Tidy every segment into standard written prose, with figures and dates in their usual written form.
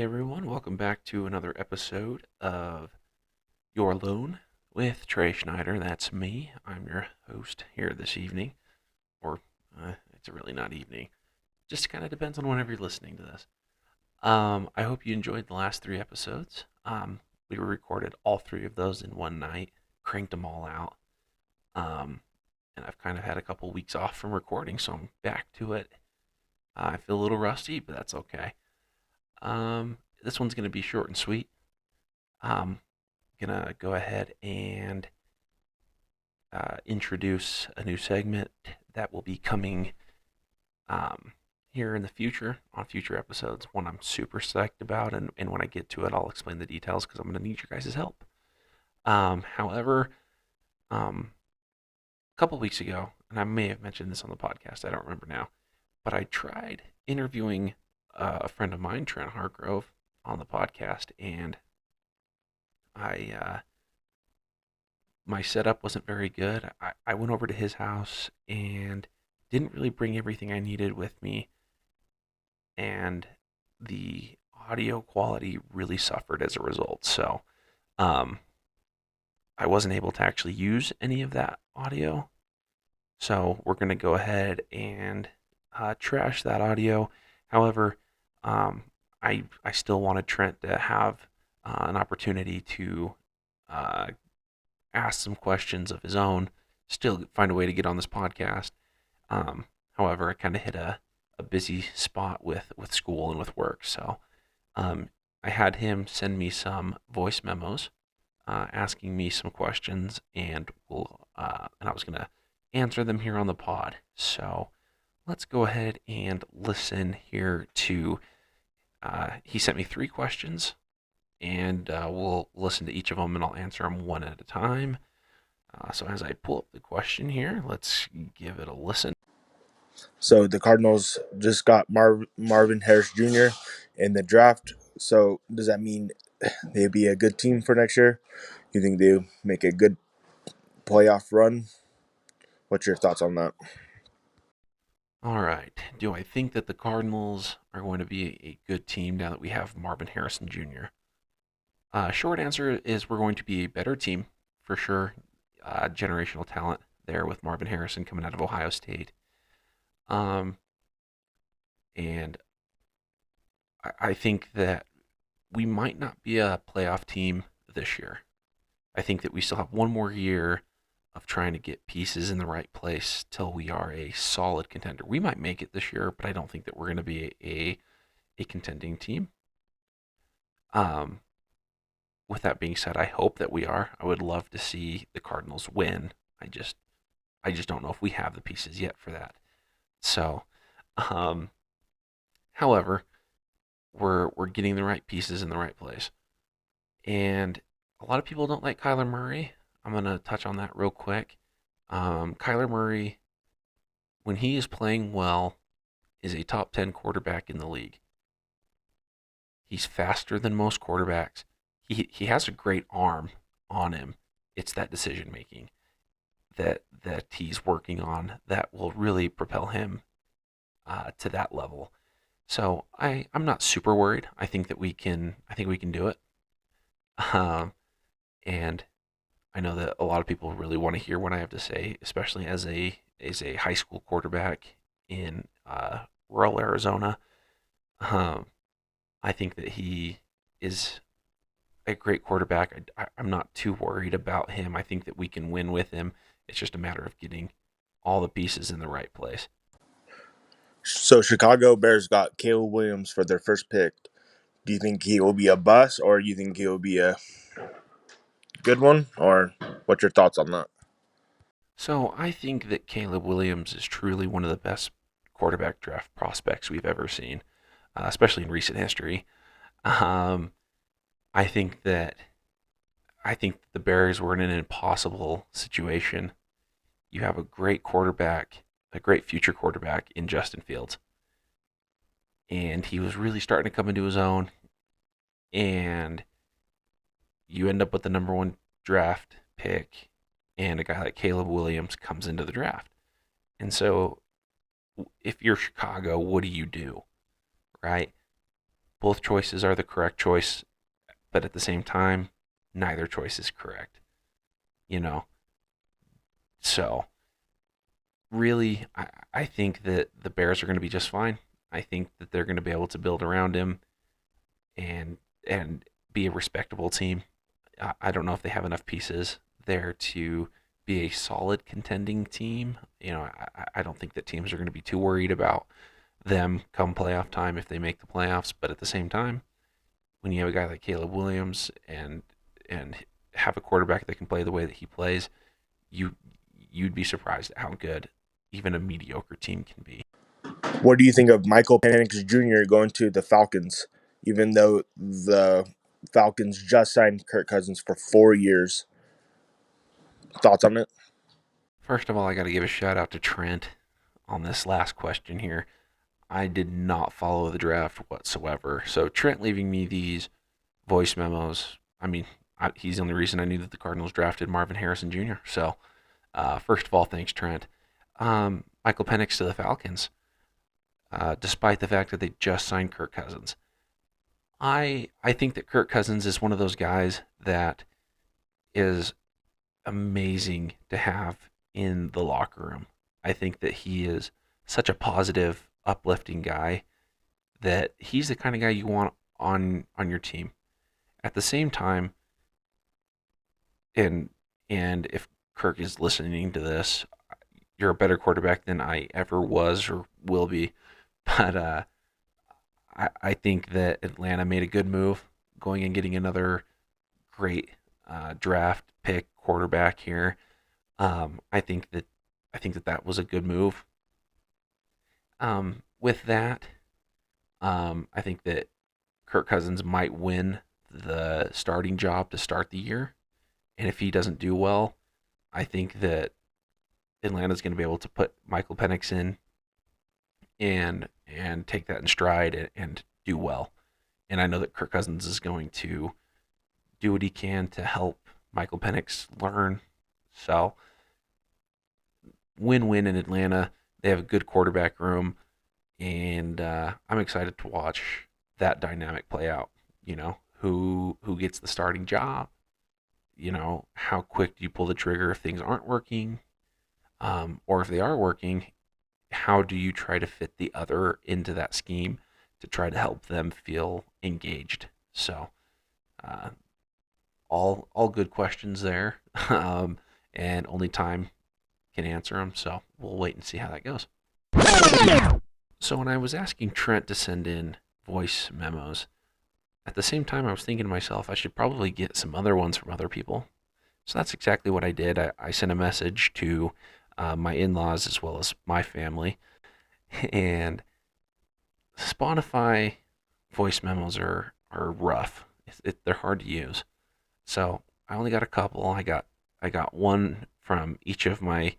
Hey everyone, welcome back to another episode of Your Alone with Trey Schneider. That's me. I'm your host here this evening, or it's really not evening. Just kind of depends on whenever you're listening to this. I hope you enjoyed the last three episodes. We recorded all three of those in one night, cranked them all out. And I've kind of had a couple weeks off from recording, so I'm back to it. I feel a little rusty, but that's okay. This one's going to be short and sweet. Gonna go ahead and introduce a new segment that will be coming here in the future on future episodes. One I'm super psyched about, and when I get to it, I'll explain the details because I'm gonna need your guys' help. However, a couple weeks ago, and I may have mentioned this on the podcast, I don't remember now, but I tried interviewing a friend of mine, Trent Hargrove, on the podcast, and I my setup wasn't very good. I went over to his house and didn't really bring everything I needed with me, and the audio quality really suffered as a result. So, um, I wasn't able to actually use any of that audio. So we're gonna go ahead and trash that audio. However, I still wanted Trent to have an opportunity to uh, ask some questions of his own, still find a way to get on this podcast. However, I kind of hit a busy spot with school and with work. So I had him send me some voice memos asking me some questions, and I was going to answer them here on the pod. So let's go ahead and listen here to. He sent me three questions, and we'll listen to each of them, and I'll answer them one at a time. So as I pull up the question here, let's give it a listen. So the Cardinals just got Marvin Harris Jr. in the draft. So does that mean they'd be a good team for next year? You think they make a good playoff run? What's your thoughts on that? All right. Do I think that the Cardinals are going to be a good team now that we have Marvin Harrison Jr.? Short answer is we're going to be a better team for sure. Generational talent there with Marvin Harrison coming out of Ohio State. Um, and I think that we might not be a playoff team this year. I think that we still have one more year of trying to get pieces in the right place till we are a solid contender. We might make it this year, but I don't think that we're going to be a contending team. With that being said, I hope that we are. I would love to see the Cardinals win. I just don't know if we have the pieces yet for that. So, um, however, we're getting the right pieces in the right place. And a lot of people don't like Kyler Murray. I'm gonna touch on that real quick. Kyler Murray, when he is playing well, is a top 10 quarterback in the league. He's faster than most quarterbacks. He has a great arm on him. It's that decision making that he's working on that will really propel him to that level. So I'm not super worried. I think we can do it. Um, and I know that a lot of people really want to hear what I have to say, especially as a high school quarterback in rural Arizona. Um, I think that he is a great quarterback. I'm not too worried about him. I think that we can win with him. It's just a matter of getting all the pieces in the right place. So Chicago Bears got Caleb Williams for their first pick. Do you think he will be a bust, or you think he will be a good one, or what's your thoughts on that? So I think that Caleb Williams is truly one of the best quarterback draft prospects we've ever seen, especially in recent history. Um, I think that I think the Bears were in an impossible situation. You have a great quarterback, a great future quarterback in Justin Fields, and he was really starting to come into his own. And you end up with the number one draft pick, and a guy like Caleb Williams comes into the draft. And so, if you're Chicago, what do you do, right? both choices are the correct choice, but at the same time, neither choice is correct. You know, so really, I think that the Bears are going to be just fine. I think that they're going to be able to build around him and and be a respectable team. I don't know if they have enough pieces there to be a solid contending team. I don't think that teams are going to be too worried about them come playoff time if they make the playoffs. But at the same time, when you have a guy like Caleb Williams and have a quarterback that can play the way that he plays, you you'd be surprised at how good even a mediocre team can be. What do you think of Michael Penix Jr. going to the Falcons, even though the Falcons just signed Kirk Cousins for 4 years? Thoughts on it? First of all, I got to give a shout out to Trent on this last question here. I did not follow the draft whatsoever. So Trent leaving me these voice memos. I mean, he's the only reason I knew that the Cardinals drafted Marvin Harrison Jr. So, first of all, thanks, Trent. Michael Penix to the Falcons, despite the fact that they just signed Kirk Cousins. I think that Kirk Cousins is one of those guys that is amazing to have in the locker room. I think that he is such a positive, uplifting guy that he's the kind of guy you want on your team. At the same time, and and if Kirk is listening to this, you're a better quarterback than I ever was or will be. But I think that Atlanta made a good move going and getting another great draft pick quarterback here. I think that that was a good move. With that, I think that Kirk Cousins might win the starting job to start the year, and if he doesn't do well, I think that Atlanta's going to be able to put Michael Penix in and take that in stride and do well. And I know that Kirk Cousins is going to do what he can to help Michael Penix learn. So, win-win in Atlanta. They have a good quarterback room, and I'm excited to watch that dynamic play out. Who gets the starting job? How quick do you pull the trigger if things aren't working? Or if they are working, how do you try to fit the other into that scheme to try to help them feel engaged? So, all good questions there, and only time can answer them. So we'll wait and see how that goes. So when I was asking Trent to send in voice memos, at the same time I was thinking to myself I should probably get some other ones from other people. So that's exactly what I did. I sent a message to my in-laws as well as my family, and Spotify voice memos are rough. They're hard to use. So I only got a couple. I got one from each of my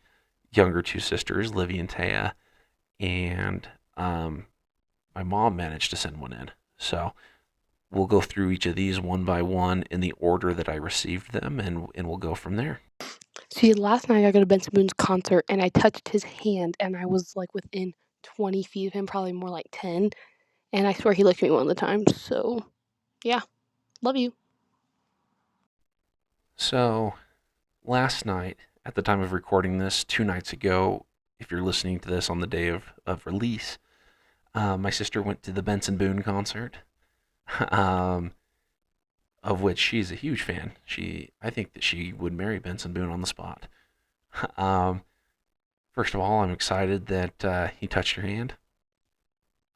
younger two sisters, Livy and Taya, and my mom managed to send one in. So we'll go through each of these one by one in the order that I received them, and we'll go from there. See, last night I got to Benson Boone's concert and I touched his hand and I was like within 20 feet of him, probably more like 10. And I swear he licked me one of the times. So, yeah, love you. So last night, at the time of recording this, 2 nights ago, if you're listening to this on the day of release, my sister went to the Benson Boone concert, um, of which she's a huge fan. I think that she would marry Benson Boone on the spot. um, First of all, I'm excited that he touched her hand.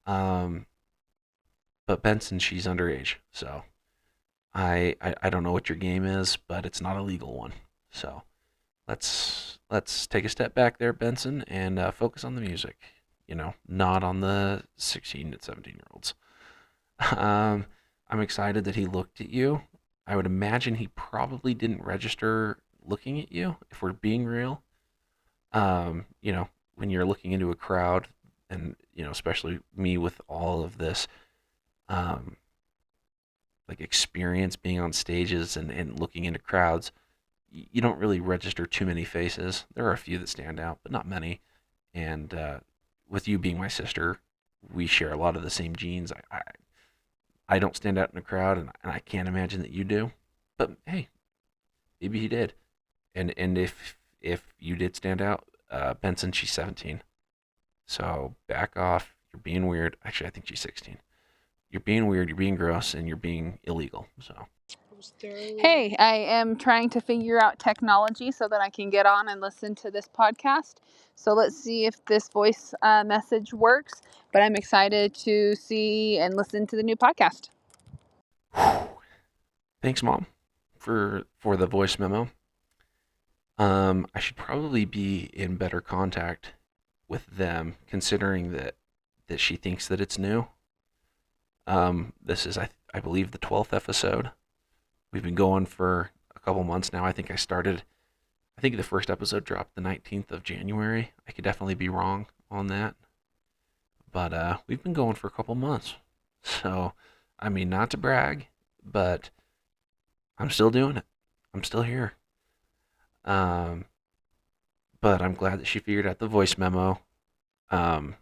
But Benson, she's underage, so I don't know what your game is, but it's not a legal one. So let's take a step back there, Benson, and focus on the music. Not on the 16 to 17-year-olds. I'm excited that he looked at you. I would imagine he probably didn't register looking at you, if we're being real. When you're looking into a crowd, and especially me with all of this, like experience being on stages and looking into crowds, you don't really register too many faces. There are a few that stand out, but not many. And with you being my sister, we share a lot of the same genes. I don't stand out in a crowd, and I can't imagine that you do. But hey, maybe he did. And if you did stand out, Benson, she's 17. So back off. You're being weird. Actually, I think she's 16. You're being weird. You're being gross, and you're being illegal. So Hey, I am trying to figure out technology so that I can get on and listen to this podcast. So let's see if this voice message works. But I'm excited to see and listen to the new podcast. thanks, Mom, for the voice memo. I should probably be in better contact with them, considering that she thinks that it's new. This is, I believe, the 12th episode. We've been going for a couple months now. I think the first episode dropped the 19th of January. I could definitely be wrong on that. But we've been going for a couple months. So, I mean, not to brag, but I'm still doing it. I'm still here. Um, but I'm glad that she figured out the voice memo. Um,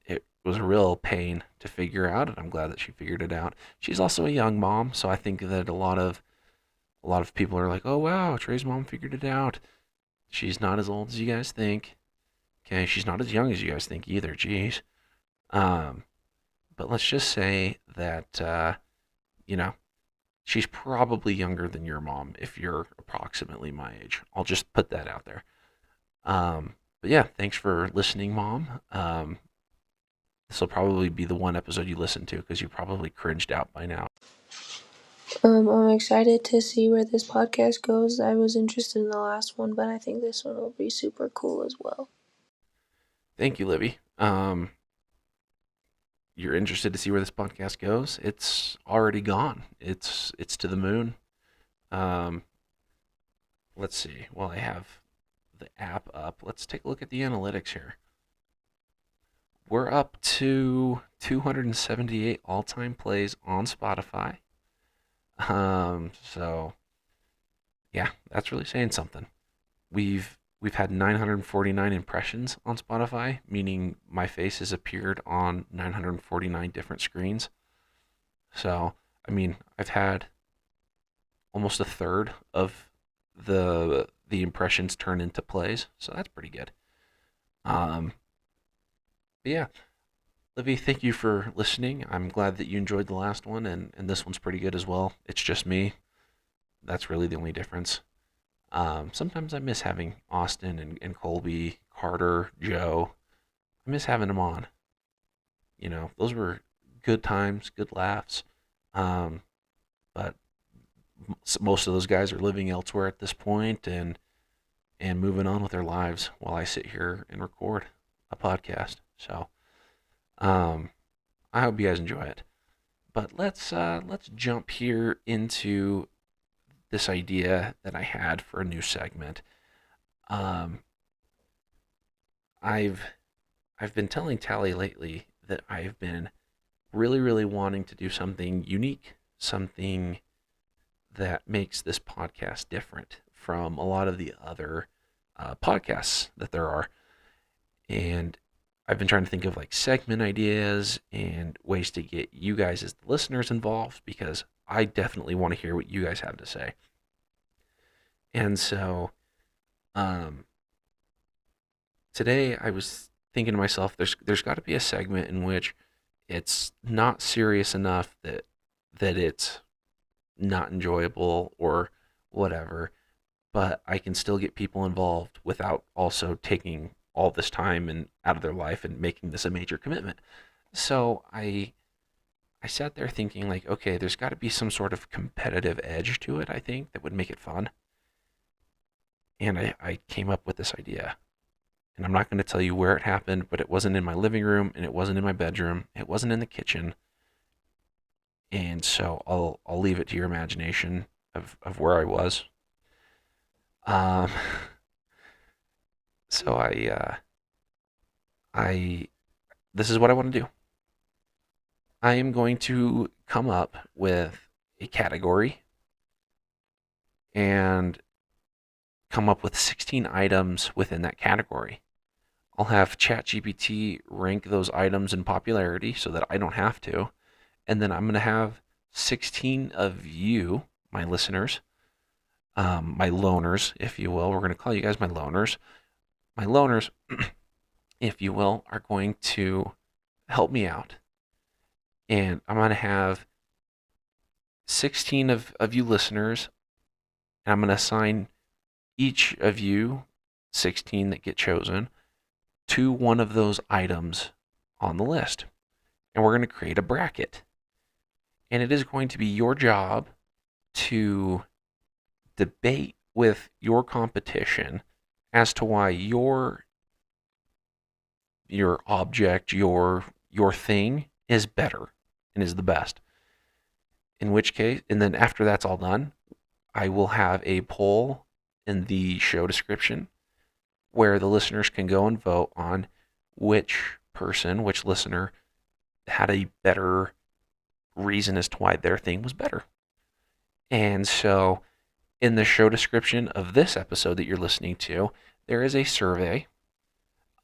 it was a real pain to figure out, and I'm glad that she figured it out. She's also a young mom, so I think that a lot of people are like, "Oh wow, Trey's mom figured it out." She's not as old as you guys think. Okay, she's not as young as you guys think either. Jeez. Um, but let's just say that you know she's probably younger than your mom if you're approximately my age. I'll just put that out there. But yeah, thanks for listening, Mom. This will probably be the one episode you listen to because you probably cringed out by now. I'm excited to see where this podcast goes. I was interested in the last one, but I think this one will be super cool as well. Thank you, Libby. You're interested to see where this podcast goes? It's already gone. It's to the moon. Um, let's see. Well, I have the app up. Let's take a look at the analytics here. We're up to 278 all-time plays on Spotify. So yeah, that's really saying something. We've had 949 impressions on Spotify, meaning my face has appeared on 949 different screens. So, I mean, I've had almost a third of the impressions turn into plays, so that's pretty good. But yeah, Livy, thank you for listening. I'm glad that you enjoyed the last one, and this one's pretty good as well. It's just me. That's really the only difference. Sometimes I miss having Austin and Colby, Carter, Joe. I miss having them on. You know, those were good times, good laughs. But most of those guys are living elsewhere at this point and moving on with their lives while I sit here and record a podcast. So, I hope you guys enjoy it. But let's jump here into this idea that I had for a new segment. I've been telling Tally lately that I've been really, really wanting to do something unique, something that makes this podcast different from a lot of the other podcasts that there are. And I've been trying to think of like segment ideas and ways to get you guys as the listeners involved because I definitely want to hear what you guys have to say. And so today I was thinking to myself, there's got to be a segment in which it's not serious enough that it's not enjoyable or whatever, but I can still get people involved without also taking all this time and out of their life and making this a major commitment. So I sat there thinking like, okay, there's got to be some sort of competitive edge to it, I think, that would make it fun. And I came up with this idea. And I'm not going to tell you where it happened, but it wasn't in my living room and it wasn't in my bedroom. It wasn't in the kitchen. And so I'll leave it to your imagination of where I was. So this is what I want to do. I am going to come up with a category and come up with 16 items within that category. I'll have ChatGPT rank those items in popularity so that I don't have to. And then I'm going to have 16 of you, my listeners, my loners, if you will. We're going to call you guys my loners. My loners, if you will, are going to help me out. And I'm going to have 16 of you listeners, and I'm going to assign each of you, 16 that get chosen, to one of those items on the list. And we're going to create a bracket. And it is going to be your job to debate with your competition as to why your object, your thing is better and is the best. In which case, and then after that's all done, I will have a poll in the show description where the listeners can go and vote on which listener had a better reason as to why their thing was better. And so in the show description of this episode that you're listening to, there is a survey.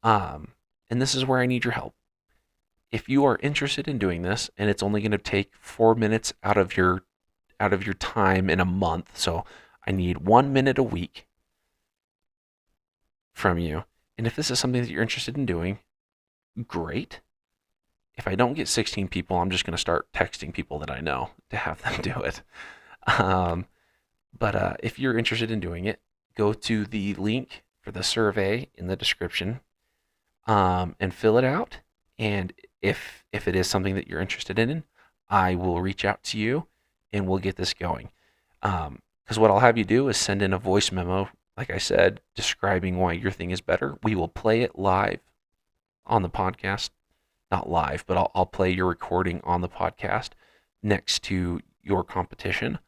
And this is where I need your help. If you are interested in doing this, and it's only going to take 4 minutes out of your time in a month, so I need 1 minute a week from you. And if this is something that you're interested in doing, great. If I don't get 16 people, I'm just going to start texting people that I know to have them do it. But if you're interested in doing it, go to the link for the survey in the description and fill it out. And if it is something that you're interested in, I will reach out to you and we'll get this going. Because what I'll have you do is send in a voice memo, like I said, describing why your thing is better. We will play it live on the podcast. Not live, but I'll play your recording on the podcast next to your competition,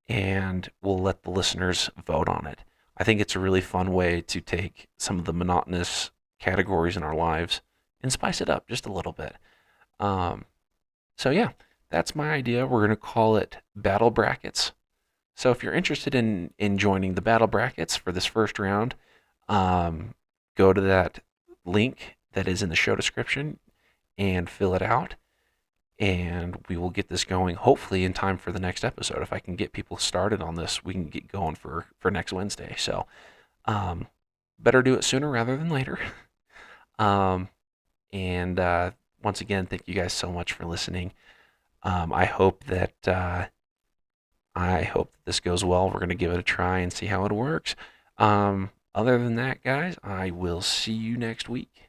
and we'll let the listeners vote on it. I think it's a really fun way to take some of the monotonous categories in our lives and spice it up just a little bit. So yeah, that's my idea. We're going to call it Battle Brackets. So if you're interested in joining the Battle Brackets for this first round, go to that link that is in the show description and fill it out, and we will get this going hopefully in time for the next episode. If I can get people started on this, we can get going for next Wednesday. So better do it sooner rather than later. And once again, thank you guys so much for listening. I hope that this goes well. We're going to give it a try and see how it works. Other than that, guys, I will see you next week.